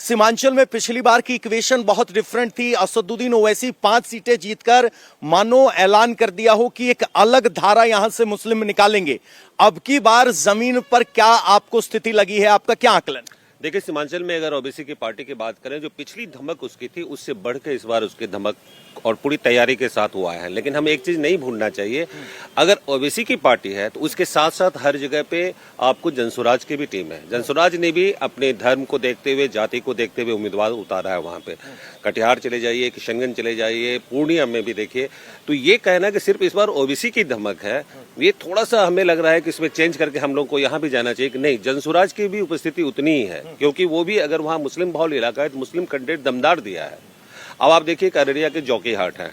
सीमांचल में पिछली बार की इक्वेशन बहुत डिफरेंट थी। असदुद्दीन ओवैसी 5 सीटें जीतकर मानो ऐलान कर दिया हो कि एक अलग धारा यहां से मुस्लिम निकालेंगे। अब की बार जमीन पर क्या आपको स्थिति लगी है, आपका क्या आकलन? देखिए, सीमांचल में अगर ओबीसी की पार्टी की बात करें, जो पिछली धमक उसकी थी उससे बढ़ के इस बार उसकी धमक और पूरी तैयारी के साथ हुआ है। लेकिन हमें एक चीज नहीं भूलना चाहिए, अगर ओबीसी की पार्टी है तो उसके साथ साथ हर जगह पे आपको जनसुराज की भी टीम है। जनसुराज ने भी अपने धर्म को देखते हुए, जाति को देखते हुए उम्मीदवार उतारा है वहां पे। कटिहार चले जाइए, किशनगंज चले जाइए, पूर्णिया में भी देखिए। तो ये कहना कि सिर्फ इस बार ओबीसी की धमक है, ये थोड़ा सा हमें लग रहा है कि इसमें चेंज करके हम लोग को यहाँ भी जाना चाहिए कि नहीं, जनसुराज की भी उपस्थिति उतनी ही है, क्योंकि वो भी अगर वहाँ मुस्लिम बहुल इलाका है तो मुस्लिम कैंडिडेट दमदार दिया है। अब आप देखिए, अररिया के जोकीहाट है,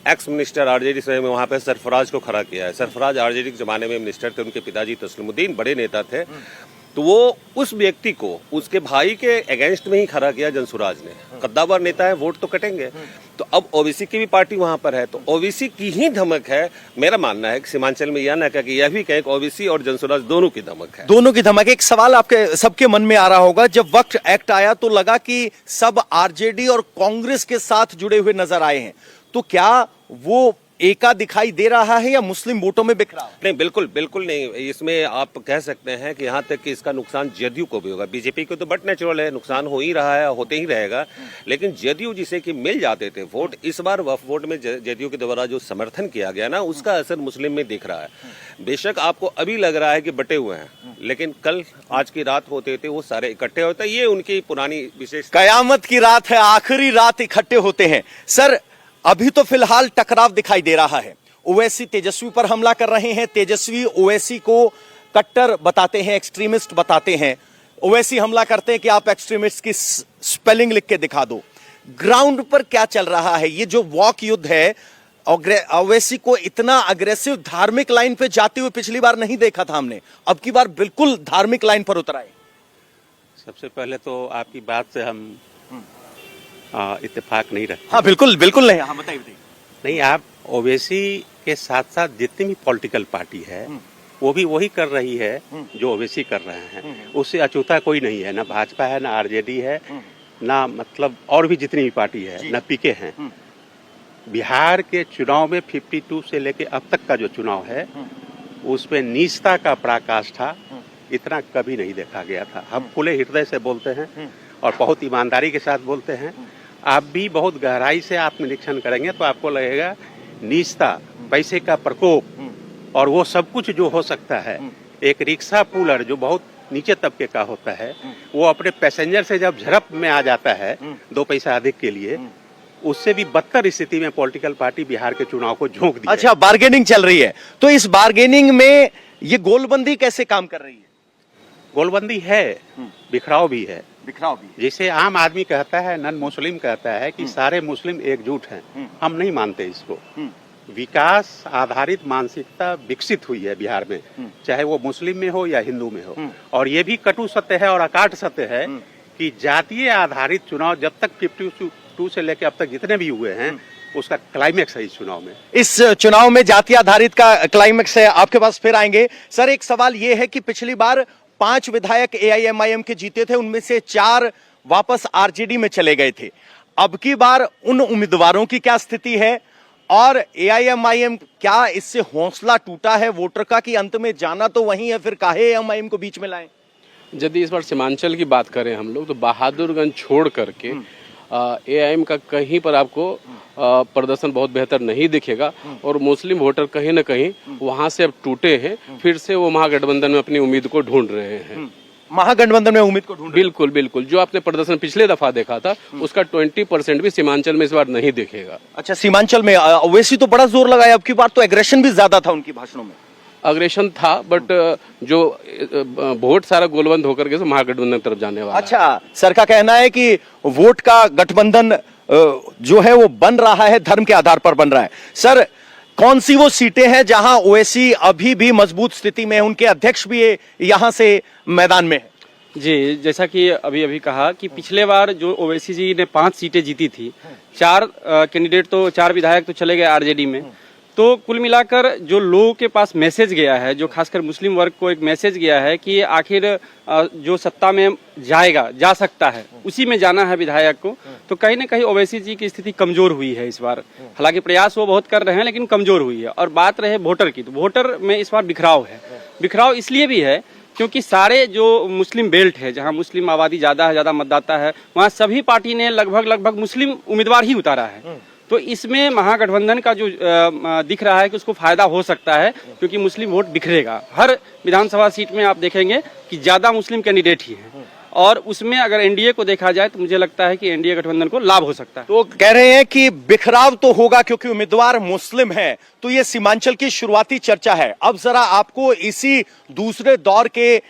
एक्स मिनिस्टर आरजेडी से वहां पे सरफराज को खड़ा किया है। सरफराज आरजेडी के जमाने में मिनिस्टर थे, उनके पिताजी तस्लीमुद्दीन बड़े नेता थे, तो वो उस व्यक्ति को उसके भाई के अगेंस्ट में ही खड़ा किया जनसुराज ने। कद्दावर नेता है, वोट तो कटेंगे। तो अब ओबीसी की भी पार्टी वहां पर है, तो ओबीसी की ही धमक है। मेरा मानना है कि सीमांचल में यह ना कह कि यह भी कहे कि ओबीसी और जनसुराज दोनों की धमक है। दोनों की धमक। एक सवाल आपके सबके मन में आ रहा होगा, जब वक्त एक्ट आया तो लगा कि सब आरजेडी और कांग्रेस के साथ जुड़े हुए नजर आए हैं, तो क्या वो एका दिखाई दे रहा है या मुस्लिम वोटों में बिखरा? नहीं, बिल्कुल बिल्कुल नहीं। इसमें आप कह सकते हैं कि यहाँ तक कि इसका नुकसान जदयू को भी होगा। बीजेपी को तो बट नेचुरल है, नुकसान हो ही रहा है, होते ही रहेगा। लेकिन जदयू जिसे कि मिल जाते थे वोट, इस बार वक्फ वोट में जदयू के द्वारा जो समर्थन किया गया ना, उसका असर मुस्लिम में दिख रहा है। बेशक आपको अभी लग रहा है कि बटे हुए हैं, लेकिन कल आज की रात होते थे वो सारे इकट्ठे होते हैं। ये उनकी पुरानी विशेष कयामत की रात है, आखिरी रात इकट्ठे होते हैं। सर, अभी तो फिलहाल टकराव दिखाई दे रहा है। ओवैसी तेजस्वी पर हमला कर रहे हैं, तेजस्वी ओवैसी को कट्टर बताते हैं, एक्सट्रीमिस्ट बताते हैं। ओवैसी हमला करते हैं कि आप एक्सट्रीमिस्ट की स्पेलिंग लिख के दिखा दो। ग्राउंड पर क्या चल रहा है? ये जो वॉक युद्ध है, ओवैसी को इतना अग्रेसिव धार्मिक लाइन पे जाते हुए पिछली बार नहीं देखा था हमने, अब की बार बिल्कुल धार्मिक लाइन पर उतर आए। सबसे पहले तो आपकी बात से हम इत्तेफाक नहीं रखते। हाँ, बिल्कुल बिल्कुल नहीं। हाँ, बताइए। नहीं, आप ओवैसी के साथ साथ जितनी भी पॉलिटिकल पार्टी है वो भी वही कर रही है जो ओवैसी कर रहे हैं। उससे अछूता कोई नहीं है, ना भाजपा है, ना आरजेडी है, ना मतलब और भी जितनी भी पार्टी है, ना पीके हैं। बिहार के चुनाव में 52 से लेके अब तक का जो चुनाव है उसमें नीचता का पराकाष्ठा इतना कभी नहीं देखा गया था। हम खुले हृदय से बोलते हैं और बहुत ईमानदारी के साथ बोलते हैं। आप भी बहुत गहराई से आत्मनिरीक्षण करेंगे तो आपको लगेगा नीचता, पैसे का प्रकोप और वो सब कुछ जो हो सकता है, एक रिक्शा पुलर जो बहुत नीचे तबके का होता है, वो अपने पैसेंजर से जब झड़प में आ जाता है 2 पैसा अधिक के लिए, उससे भी बदतर स्थिति में पॉलिटिकल पार्टी बिहार के चुनाव को झोंक दी। अच्छा, बार्गेनिंग चल रही है, तो इस बार्गेनिंग में ये गोलबंदी कैसे काम कर रही है? गोलबंदी है, बिखराव भी है। बिखराव भी। जैसे आम आदमी कहता है, नन मुस्लिम कहता है कि सारे मुस्लिम एकजुट हैं, हम नहीं मानते इसको। विकास आधारित मानसिकता विकसित हुई है बिहार में, चाहे वो मुस्लिम में हो या हिंदू में हो। और ये भी कटु सत्य है और अकाट सत्य है कि जातीय आधारित चुनाव जब तक 52 से लेकर अब तक जितने भी हुए हैं, उसका क्लाइमेक्स है इस चुनाव में। इस चुनाव में जातीय आधारित का क्लाइमेक्स है। आपके पास फिर आएंगे। सर, एक सवाल यह है कि पिछली बार 5 विधायक एआईएमआईएम के जीते थे, उनमें से 4 वापस आरजेडी में चले गए थे। अब की बार उन उम्मीदवारों की क्या स्थिति है और एआईएमआईएम क्या इससे हौसला टूटा है वोटर का कि अंत में जाना तो वही है, फिर काहे एआईएमआईएम को बीच में लाएं? यदि इस बार सीमांचल की बात करें हम लोग, तो बहादुरगंज छोड़ करके एआईएम का कहीं पर आपको प्रदर्शन बहुत बेहतर नहीं दिखेगा और मुस्लिम वोटर कहीं न कहीं वहां से अब टूटे हैं, फिर से वो महागठबंधन में अपनी उम्मीद को ढूंढ रहे हैं। महागठबंधन में उम्मीद को ढूंढ रहे हैं। बिल्कुल बिल्कुल, जो आपने प्रदर्शन पिछले दफा देखा था उसका 20% भी सीमांचल में इस बार नहीं दिखेगा। अच्छा, सीमांचल में ओवैसी तो बड़ा जोर लगाया, अब की बार तो एग्रेशन भी ज्यादा था उनकी भाषणों में। अग्रेशन था, बट जो वोट सारा गोलबंद होकर के महागठबंधन की तरफ जाने वाला। अच्छा, सर का कहना है कि वोट का गठबंधन जो है वो बन रहा है, धर्म के आधार पर बन रहा है। सर, कौन सी वो सीटें हैं जहां ओवैसी अभी भी मजबूत स्थिति में है, उनके अध्यक्ष भी यहां से मैदान में है? जी, जैसा कि अभी कहा कि पिछले बार जो ओवैसी जी ने 5 सीटें जीती थी, 4 कैंडिडेट तो 4 विधायक तो चले गए आरजेडी में, तो कुल मिलाकर जो लोगों के पास मैसेज गया है, जो खासकर मुस्लिम वर्ग को एक मैसेज गया है कि आखिर जो सत्ता में जा सकता है, उसी में जाना है विधायक को, तो कहीं ना कहीं ओवैसी जी की स्थिति कमजोर हुई है इस बार। हालांकि प्रयास वो बहुत कर रहे हैं, लेकिन कमजोर हुई है। और बात रहे वोटर की, तो वोटर में इस बार बिखराव है। बिखराव इसलिए भी है क्योंकि सारे जो मुस्लिम बेल्ट है, जहां मुस्लिम आबादी ज्यादा है, ज्यादा मतदाता है, वहां सभी पार्टी ने लगभग मुस्लिम उम्मीदवार ही उतारा है। तो इसमें महागठबंधन का जो दिख रहा है कि उसको फायदा हो सकता है, क्योंकि मुस्लिम वोट बिखरेगा। हर विधानसभा सीट में आप देखेंगे कि ज्यादा मुस्लिम कैंडिडेट ही हैं, और उसमें अगर एनडीए को देखा जाए तो मुझे लगता है कि एनडीए गठबंधन को लाभ हो सकता है। तो कह रहे हैं कि बिखराव तो होगा क्योंकि उम्मीदवार मुस्लिम है। तो ये सीमांचल की शुरुआती चर्चा है। अब जरा आपको इसी दूसरे दौर के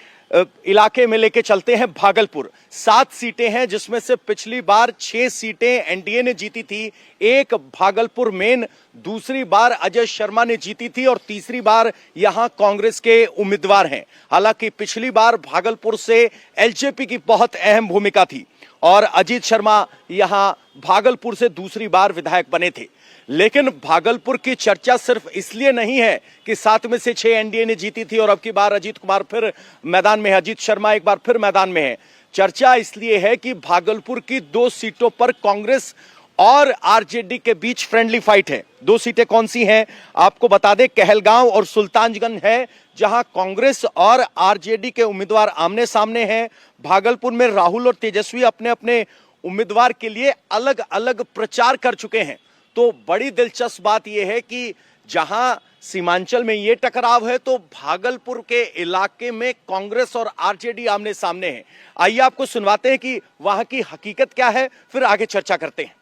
इलाके में लेके चलते हैं। भागलपुर 7 सीटें हैं, जिसमें से पिछली बार 6 सीटें एनडीए ने जीती थी। एक भागलपुर मेन दूसरी बार अजय शर्मा ने जीती थी, और तीसरी बार यहां कांग्रेस के उम्मीदवार हैं। हालांकि पिछली बार भागलपुर से एलजेपी की बहुत अहम भूमिका थी, और अजीत शर्मा यहां भागलपुर से दूसरी बार विधायक बने थे। लेकिन भागलपुर की चर्चा सिर्फ इसलिए नहीं है कि 7 में से 6 एनडीए ने जीती थी और अब की बार अजीत कुमार फिर मैदान में है, अजीत शर्मा एक बार फिर मैदान में है। चर्चा इसलिए है कि भागलपुर की 2 सीटों पर कांग्रेस और आरजेडी के बीच फ्रेंडली फाइट है। 2 सीटें कौन सी हैं आपको बता दें, कहलगांव और सुल्तानगंज है, जहां कांग्रेस और आरजेडी के उम्मीदवार आमने सामने हैं। भागलपुर में राहुल और तेजस्वी अपने अपने उम्मीदवार के लिए अलग अलग प्रचार कर चुके हैं। तो बड़ी दिलचस्प बात यह है कि जहां सीमांचल में यह टकराव है, तो भागलपुर के इलाके में कांग्रेस और आरजेडी आमने सामने हैं। आइए आपको सुनवाते हैं कि वहां की हकीकत क्या है, फिर आगे चर्चा करते हैं।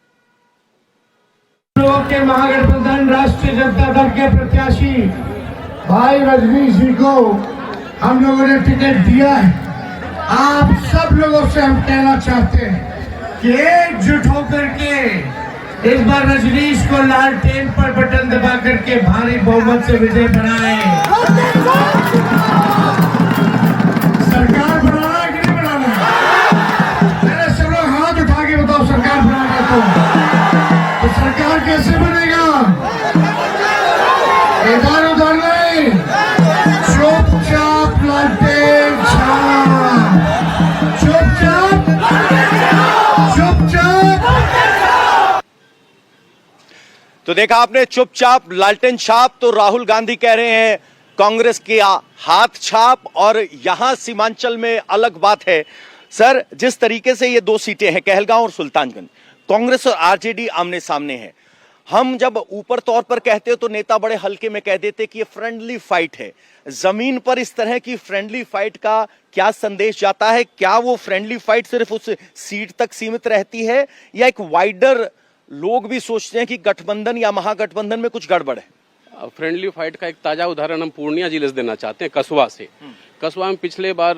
लोगों के महागठबंधन राष्ट्रीय जनता दल के प्रत्याशी भाई रजनीश जी को हम लोगों ने टिकट दिया है। आप सब लोगों से हम कहना चाहते हैं कि एकजुट होकर के इस बार रजनीश को लालटेन पर बटन दबा करके भारी बहुमत से विजय बनाए। सरकार बनाना है कि नहीं बनाना है? मेरे सब लोग हाथ उठा के बताओ, सरकार बनाना तो सरकार कैसे बनेगा? इधर उधर नहीं, चुपचाप लालटेन छाप, चुपचाप चुपचाप। तो देखा आपने, चुपचाप लालटेन छाप। तो राहुल गांधी कह रहे हैं कांग्रेस की हाथ छाप, और यहां सीमांचल में अलग बात है। सर, जिस तरीके से ये 2 सीटें हैं, कहलगांव और सुल्तानगंज, कांग्रेस और आरजेडी आमने सामने हैं। हम जब ऊपर तौर पर कहते हो तो नेता बड़े हल्के में कह देते कि ये फ्रेंडली फाइट है। जमीन पर इस तरह की फ्रेंडली फाइट का क्या संदेश जाता है? क्या वो फ्रेंडली फाइट सिर्फ उस सीट तक सीमित रहती है, या एक वाइडर लोग भी सोचते हैं कि गठबंधन या महागठबंधन में कुछ गड़बड़ है? फ्रेंडली फाइट का एक ताजा उदाहरण हम पूर्णिया जिले से देना चाहते हैं, कसवा से। कसवा में पिछले बार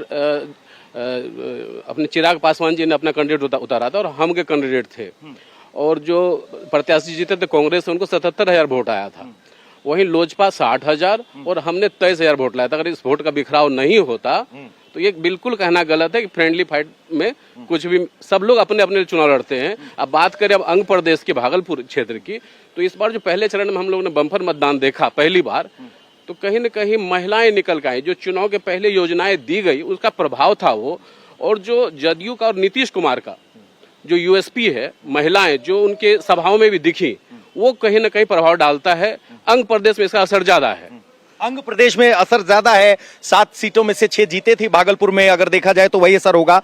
अपने चिराग पासवान जी ने अपना कैंडिडेट उतारा था, और हम के कैंडिडेट थे, और जो प्रत्याशी जीते थे कांग्रेस से, उनको 77,000 वोट आया था। वहीं लोजपा 60,000 और हमने 23,000 वोट लाया था। अगर इस वोट का बिखराव नहीं होता तो ये बिल्कुल कहना गलत है कि फ्रेंडली फाइट में कुछ भी, सब लोग अपने अपने चुनाव लड़ते हैं। अब बात करें अब अंग प्रदेश के भागलपुर क्षेत्र की, तो इस बार जो पहले चरण में हम लोगों ने बम्पर मतदान देखा पहली बार, तो कहीं न कहीं महिलाएं निकल के आई। जो चुनाव के पहले योजनाएं दी गई उसका प्रभाव था वो, और जो जदयू का और नीतीश कुमार का जो यूएसपी है, महिलाएं जो उनके सभाओं में भी दिखी, वो कहीं न कहीं प्रभाव डालता है। अंग प्रदेश में इसका असर ज्यादा है। अंग प्रदेश में असर ज्यादा है। 7 सीटों में से 6 जीते थी भागलपुर में, अगर देखा जाए तो वही असर होगा।